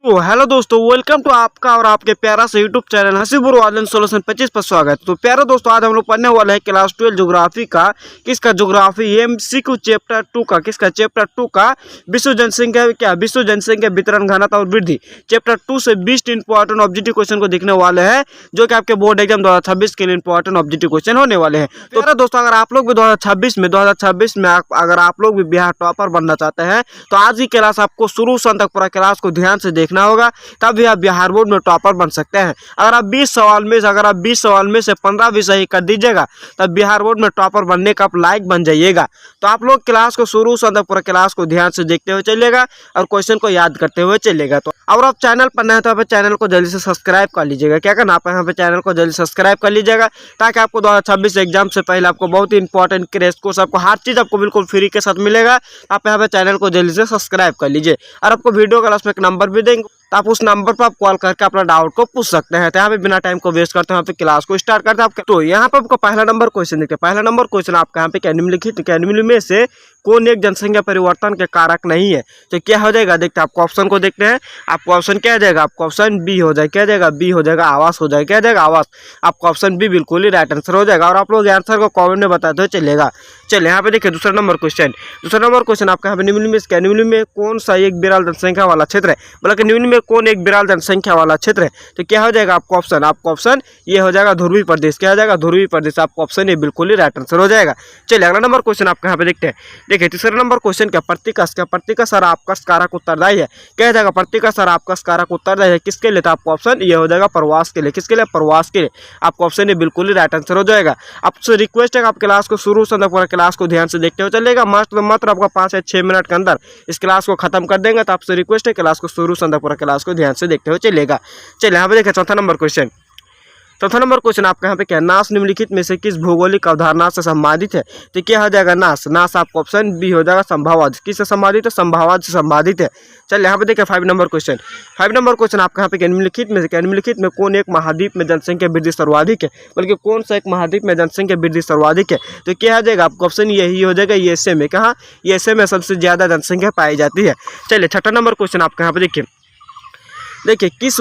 तो हेलो दोस्तों, welcome to आपका और आपके प्यारा से यूट्यूब चैनल हसीबुर वालन सोल्यूशन 25 पर स्वागत। तो प्यारे दोस्तों, आज हम लोग पढ़ने वाले हैं क्लास 12 ज्योग्राफी का। किसका? ज्योग्राफी एमसीक्यू चैप्टर 2 का। किसका? चैप्टर 2 का विश्व जनसंख्या विश्व जनसंख्या वितरण घनत्व और वृद्धि। चैप्टर 2 से 20 इंपॉर्टेंट ऑब्जेक्टिव क्वेश्चन को देखने वाले हैं, जो कि आपके बोर्ड एग्जाम 2026 के लिए इंपॉर्टेंट ऑब्जेक्टिव क्वेश्चन होने वाले हैं। तो प्यारे दोस्तों, अगर आप लोग भी 2026 में अगर आप लोग भी बिहार टॉपर बनना चाहते हैं तो आज की क्लास आपको शुरू से अंत तक पूरा क्लास को ध्यान से देखना होगा, तभी आप बिहार बोर्ड में टॉपर बन सकते हैं। अगर आप 20 सवाल में से 15 भी सही कर दीजिएगा तब बिहार बोर्ड में टॉपर बनने का आप लायक बन जाइएगा। तो आप लोग क्लास को शुरू से अंत तक पूरा क्लास को ध्यान से देखते हुए चलिएगा और क्वेश्चन को याद करते हुए चलिएगा। तो और आप चैनल पर नए हैं तो आप चैनल को जल्दी से सब्सक्राइब कर लीजिएगा। क्या करना, आप यहाँ पे चैनल को जल्दी सब्सक्राइब कर लीजिएगा, ताकि आपको 2026 एग्जाम से पहले आपको बहुत ही इंपॉर्टेंट क्रैश कोर्स, आपको हर चीज़ आपको बिल्कुल फ्री के साथ मिलेगा। आप यहाँ पे चैनल को जल्दी से सब्सक्राइब कर लीजिए। और आपको वीडियो क्लास में एक नंबर भी देंगे, तो आप उस नंबर पर आप कॉल करके अपना डाउट को पूछ सकते हैं। तो यहाँ पे बिना टाइम को वेस्ट करते हैं, यहाँ पे क्लास को स्टार्ट करते हैं। तो यहाँ पे आपको पहला नंबर क्वेश्चन देखिए। पहला नंबर क्वेश्चन आपका यहाँ पे निम्नलिखित में से कौन एक जनसंख्या परिवर्तन के कारक नहीं है? तो क्या हो जाएगा? देखते हैं, आपको ऑप्शन को देखते हैं। आपको ऑप्शन क्या जाएगा? आपको ऑप्शन बी हो जाएगा। क्या जाएगा? बी हो जाएगा, आवास हो जाएगा। क्या जाएगा? आवास। आपको ऑप्शन बी बिल्कुल ही राइट आंसर हो जाएगा। और आप लोग आंसर को कमेंट में बताते हुए चलेगा। चलिए यहाँ पे देखिए दूसरा नंबर क्वेश्चन आपका यहाँ पे निम्न में कौन सा एक विरल जनसंख्या वाला क्षेत्र है? बल्कि निम्न में कौन एक विरल जनसंख्या वाला क्षेत्र है? तो क्या हो जाएगा? आपको ऑप्शन ये हो जाएगा ध्रुवीय प्रदेश। क्या हो जाएगा? ध्रुवीय प्रदेश। आपको ऑप्शन ये बिल्कुल ही राइट आंसर हो जाएगा। चलिए अगला नंबर क्वेश्चन आपका यहाँ पे देखते हैं। देखिए तीसरा नंबर क्वेश्चन क्या? प्रतिकर्ष और आपकर्ष कारक उत्तरदायी है। क्या हो जाएगा? प्रतिकर्ष और आपकर्ष कारक उत्तरदायी है किसके लिए? तो आपको ऑप्शन ये हो जाएगा प्रवास के लिए। किसके लिए? प्रवास के लिए। आपको ऑप्शन ये बिल्कुल ही राइट आंसर हो जाएगा। आपसे रिक्वेस्ट है आप क्लास को शुरू से पूरा क्लास को ध्यान से देखते हुए चलेगा। मात्र आपका 5 या 6 मिनट के अंदर इस क्लास को खत्म कर देंगे। तो आपसे रिक्वेस्ट है क्लास को शुरू से पूरा क्लास को ध्यान से देखते हुए चलेगा। चलिए यहाँ पे देखिए चौथा नंबर क्वेश्चन आपका यहाँ पे क्या? नाश निम्नलिखित में से किस भौगोलिक अवधारणा से संबंधित है? तो क्या हो जाएगा? नाश आपको ऑप्शन बी हो जाएगा संभाववाद। किससे संबंधित है? संभाववाद से संबंधित है। चलिए यहाँ पे देखिए 5 नंबर क्वेश्चन आपका यहाँ पे निम्नलिखित में कौन एक महाद्वीप में जनसंख्या वृद्धि सर्वाधिक है? बल्कि कौन सा एक महाद्वीप में जनसंख्या वृद्धि सर्वाधिक है? तो क्या हो जाएगा? आपको ऑप्शन यही हो जाएगा यूएसए में। कहाँ? यूएसए में सबसे ज्यादा जनसंख्या पाई जाती है। चलिए छठा नंबर क्वेश्चन आपका यहाँ पे देखिए किस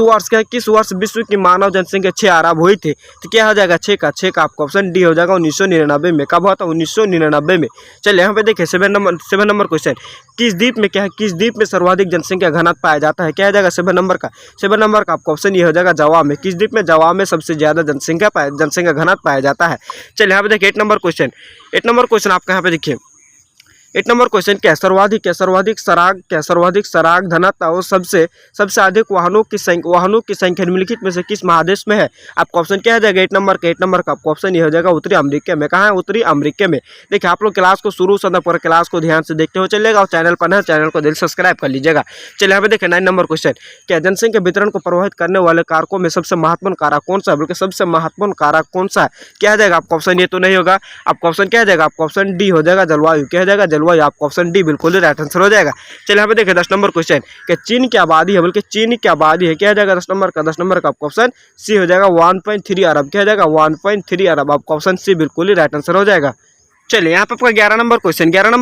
वर्ष विश्व की मानव जनसंख्या 6 अरब हुई थी? तो क्या हो जाएगा? 6 का आपका ऑप्शन डी हो जाएगा 1999 में। कब हुआ था? 1999 में। चलिए यहाँ पे देखिए 7 नंबर क्वेश्चन। किस द्वीप में क्या है? किस द्वीप में सर्वाधिक जनसंख्या घनत्व पाया जाता है? क्या हो जाएगा? 7 नंबर का आपका ऑप्शन ये हो जाएगा जावा में। किस द्वीप में? जावा में सबसे ज्यादा जनसंख्या घनत्व पाया जाता है। चलिए यहाँ पे देखिए 8 नंबर क्वेश्चन आपका यहाँ पे देखिए 8 नंबर क्वेश्चन क्या? सर्वाधिक सराग घनत्व और सबसे अधिक वाहनों की संख्या निम्नलिखित में से किस महादेश में है? आपको ऑप्शन क्या हो जाएगा? 8 नंबर का आपको ऑप्शन ये हो जाएगा उत्तरी अमेरिका में। कहाँ है? उत्तरी अमेरिका में। देखिए आप लोग क्लास को शुरू से पूरा क्लास को ध्यान से देखते हुए चलेगा, और चैनल पर है चैनल को दिल सब्सक्राइब कर लीजिएगा। चलिए यहाँ पे देखिए 9 नंबर क्वेश्चन क्या? जनसंख्या वितरण को प्रभावित करने वाले कारकों में सबसे महत्वपूर्ण कारक कौन सा है? बल्कि सबसे महत्वपूर्ण कारक कौन सा है? क्या हो जाएगा? आपका ऑप्शन ये तो नहीं होगा। आपका ऑप्शन क्या हो जाएगा? आपका ऑप्शन डी हो जाएगा जलवायु। क्या हो जाएगा? जलवायु। आपका ऑप्शन डी बिल्कुल ही राइट आंसर हो जाएगा। चलिए यहाँ पे देखिए 10 नंबर क्वेश्चन कि चीन की आबादी है, बल्कि चीन की आबादी है। क्या हो जाएगा? 10 नंबर का आपका ऑप्शन सी हो जाएगा 1.3 अरब। क्या हो जाएगा? 1.3 अरब। आपका ऑप्शन सी बिल्कुल ही राइट आंसर हो जाएगा। चलिए यहाँ पे आपका 11 नंबर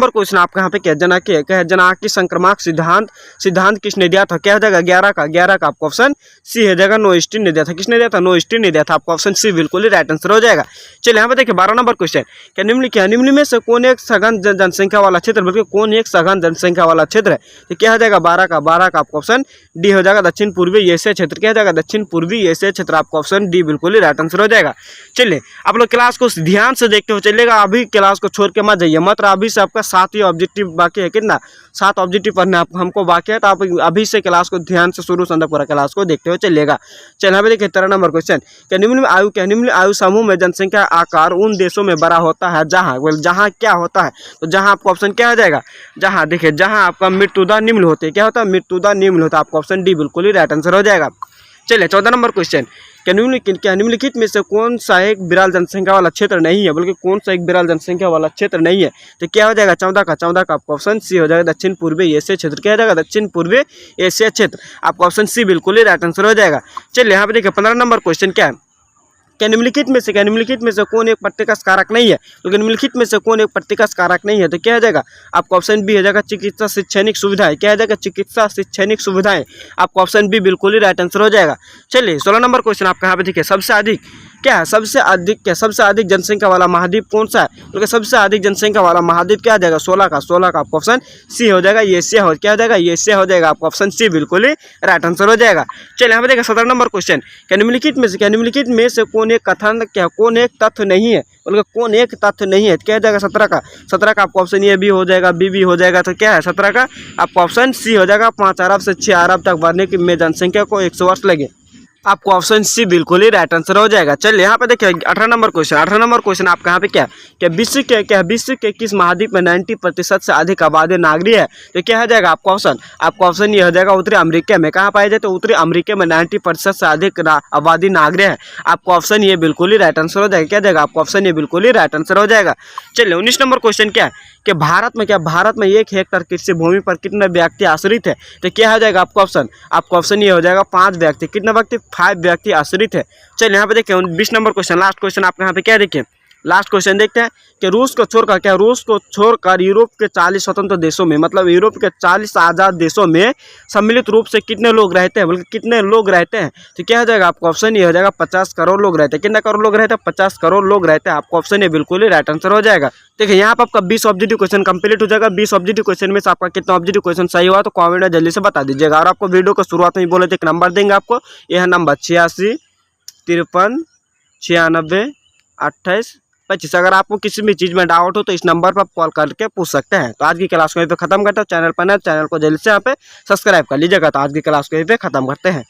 क्वेश्चन आपका यहाँ पे क्या? जनाकी संक्रामक सिद्धांत किसने दिया था? क्या हो जाएगा? 11 का आपका ऑप्शन सी हो जाएगा नोइस्टीन ने दिया था। किसने दिया था? नोइस्टीन ने दिया था। आपका ऑप्शन सी बिल्कुल ही राइट आंसर हो जाएगा। चलिए यहाँ पे देखिए 12 नंबर क्वेश्चन क्या? निम्न में से कौन एक सघन जनसंख्या वाला क्षेत्र, बल्कि कौन एक सघन जनसंख्या वाला क्षेत्र है? तो क्या हो जाएगा? 12 का आपका ऑप्शन डी हो जाएगा दक्षिण पूर्वी एशिया क्षेत्र। क्या हो जाएगा? दक्षिण पूर्वी एशिया क्षेत्र। आपका ऑप्शन डी बिल्कुल ही राइट आंसर हो जाएगा। चलिए आप लोग क्लास को ध्यान से देखते हुए चलेगा। अभी क्लास को छोड़ के मत जाइए। मात्र अभी से आपका 7 ही ऑब्जेक्टिव बाकी है। कितना? 7 ऑब्जेक्टिव पढ़ना हमको बाकी है। तो आप अभी से क्लास को ध्यान से शुरू से पूरा क्लास को देखते हुए चलेगा। चलिए हमें देखिए 13 नंबर क्वेश्चन क्या? निम्न आयु समूह में जनसंख्या आकार उन देशों में बड़ा होता है जहाँ क्या होता है? तो जहाँ आपका ऑप्शन क्या हो जाएगा? जहाँ आपका मृत्युदर निम्न होते हैं। क्या होता है? मृत्युदर निम्न होता है। आपका ऑप्शन डी बिल्कुल ही राइट आंसर हो जाएगा। चलिए 14 नंबर क्वेश्चन क्या? निम्नलिखित में से कौन सा एक विरल जनसंख्या वाला क्षेत्र नहीं है? बल्कि कौन सा एक विरल जनसंख्या वाला क्षेत्र नहीं है? तो क्या हो जाएगा? 14 का आपका ऑप्शन सी हो जाएगा दक्षिण पूर्वी एशिया क्षेत्र। क्या हो जाएगा? दक्षिण पूर्वी एशिया क्षेत्र। आपका ऑप्शन सी बिल्कुल ही राइट आंसर हो जाएगा। चलिए यहाँ पे देखिए 15 नंबर क्वेश्चन क्या है? क्या निम्नलिखित में से कौन एक प्रत्येकश कारक नहीं है? तो निम्नलिखित में से कौन एक प्रत्येकश कारक नहीं है? तो क्या हो जाएगा आपका ऑप्शन बी हो जाएगा चिकित्सा शैक्षणिक सुविधाएं। क्या हो जाएगा चिकित्सा शैक्षणिक सुविधाएं, आपका ऑप्शन बी बिल्कुल ही राइट आंसर हो जाएगा। चलिए 16 नंबर क्वेश्चन आपका यहाँ पे देखिए, सबसे अधिक जनसंख्या वाला महाद्वीप कौन सा है? तो सबसे अधिक जनसंख्या वाला महाद्वीप क्या हो जाएगा 16 का आपका ऑप्शन सी हो जाएगा। एशिया हो क्या हो जाएगा एशिया हो जाएगा, आपका ऑप्शन सी बिल्कुल ही राइट आंसर हो जाएगा। चलिए यहाँ पे देखिए 17 नंबर क्वेश्चन, क्या निम्नलिखित में से कौन एक तथ्य नहीं है? बोल कौन एक तथ्य नहीं है? क्या हो जाएगा 17 का आपका ऑप्शन ए भी हो जाएगा, बी भी हो जाएगा। तो क्या है 17 का आपका ऑप्शन सी हो जाएगा। 5 अरब से 6 अरब तक बढ़ने की में जनसंख्या को 100 वर्ष लगे, आपको ऑप्शन सी बिल्कुल ही राइट आंसर हो जाएगा। चलिए यहाँ पे देखिए 18 नंबर क्वेश्चन आपका यहाँ पे क्या विश्व के किस महाद्वीप में 90% से अधिक आबादी नागरिक है? तो क्या हो जाएगा आपका ऑप्शन ये हो जाएगा उत्तरी अमेरिका में। कहाँ पाए जाते? उत्तरी अमेरिका में 90% से अधिक आबादी नागरिक है, आपको ऑप्शन ये बिल्कुल ही राइट आंसर हो जाएगा। क्या जाएगा आपका ऑप्शन ये बिल्कुल ही राइट आंसर हो जाएगा। चलिए 19 नंबर क्वेश्चन क्या है कि भारत में 1 हेक्टेयर कृषि भूमि पर कितने व्यक्ति आश्रित है? तो क्या हो जाएगा आपका ऑप्शन ये हो जाएगा 5 व्यक्ति। कितने व्यक्ति? 5 व्यक्ति आश्रित है। चलिए यहाँ पे देखिए 20 नंबर क्वेश्चन, लास्ट क्वेश्चन आपके यहाँ पे क्या देखिए, लास्ट क्वेश्चन देखते हैं कि रूस को छोड़कर यूरोप के 40 स्वतंत्र देशों में, मतलब यूरोप के 40 आज़ाद देशों में सम्मिलित रूप से कितने लोग रहते हैं? बल्कि कितने लोग रहते हैं? तो क्या हो जाएगा आपका ऑप्शन ये हो जाएगा 50 करोड़ लोग रहते हैं। कितने करोड़ लोग रहते हैं? 50 करोड़ लोग रहते हैं, आपका ऑप्शन ये बिल्कुल ही राइट आंसर हो जाएगा। देखिए यहाँ पर आपका 20 ऑब्जेक्टिव क्वेश्चन कंप्लीट हो जाएगा। 20 ऑब्जेक्टिव क्वेश्चन में से आपका कितना ऑब्जेक्टिव क्वेश्चन सही हुआ तो कमेंट में जल्दी से बता दीजिएगा। और आपको वीडियो को शुरुआत में बोले थे एक नंबर देंगे आपको, यह नंबर 86 53 96 28 25। अगर आपको किसी भी चीज़ में डाउट हो तो इस नंबर पर कॉल करके पूछ सकते हैं। तो आज की क्लास को यहीं पे खत्म करते हैं। चैनल पर नए, चैनल को जल्दी से यहाँ पे सब्सक्राइब कर लीजिएगा। तो आज की क्लास को यहीं पे खत्म करते हैं।